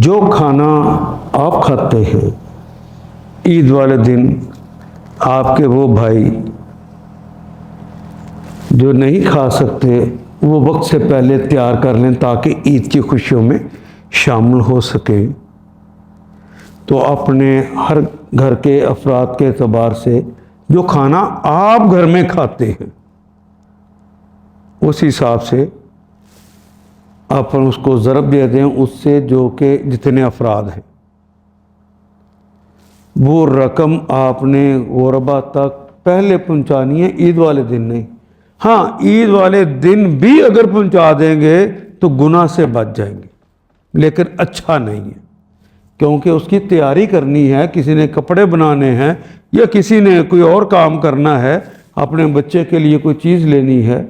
جو کھانا آپ کھاتے ہیں عید والے دن آپ کے وہ بھائی جو نہیں کھا سکتے وہ وقت سے پہلے تیار کر لیں تاکہ عید کی خوشیوں میں شامل ہو سکیں۔ تو اپنے ہر گھر کے افراد کے اعتبار سے جو کھانا آپ گھر میں کھاتے ہیں اس حساب سے آپ اس کو ضرب دے دیں اس سے جو کہ جتنے افراد ہیں وہ رقم آپ نے غربا تک پہلے پہنچانی ہے، عید والے دن نہیں۔ ہاں عید والے دن بھی اگر پہنچا دیں گے تو گناہ سے بچ جائیں گے، لیکن اچھا نہیں ہے، کیونکہ اس کی تیاری کرنی ہے، کسی نے کپڑے بنانے ہیں یا کسی نے کوئی اور کام کرنا ہے، اپنے بچے کے لیے کوئی چیز لینی ہے،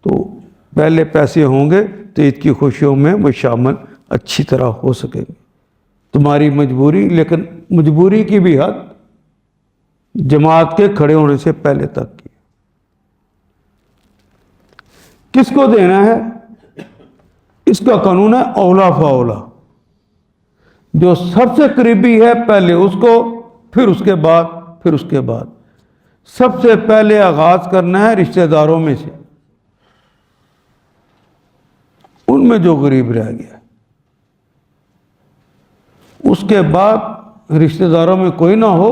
تو پہلے پیسے ہوں گے تو عید کی خوشیوں میں وہ شامل اچھی طرح ہو سکیں گے۔ تمہاری مجبوری، لیکن مجبوری کی بھی حد جماعت کے کھڑے ہونے سے پہلے تک کی۔ کس کو دینا ہے؟ اس کا قانون ہے اولا فاولا، جو سب سے قریبی ہے پہلے اس کو، پھر اس کے بعد، پھر اس کے بعد۔ سب سے پہلے آغاز کرنا ہے رشتہ داروں میں سے، ان میں جو غریب رہ گیا، اس کے بعد رشتہ داروں میں کوئی نہ ہو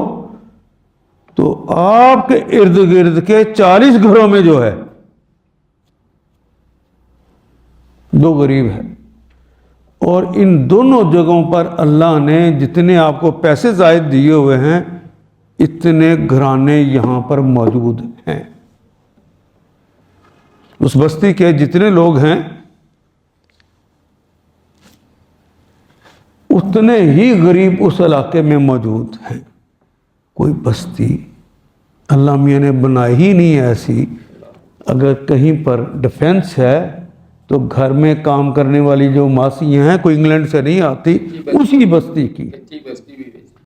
تو آپ کے ارد گرد کے 40 گھروں میں جو ہے دو غریب ہے، اور ان دونوں جگہوں پر اللہ نے جتنے آپ کو پیسے زائد دیے ہوئے ہیں اتنے گھرانے یہاں پر موجود ہیں۔ اس بستی کے جتنے لوگ ہیں اتنے ہی غریب اس علاقے میں موجود ہیں۔ کوئی بستی اللہ میاں نے بنائی ہی نہیں ایسی، اگر کہیں پر ڈیفنس ہے تو گھر میں کام کرنے والی جو ماسیاں ہیں کوئی انگلینڈ سے نہیں آتی، اسی بستی کی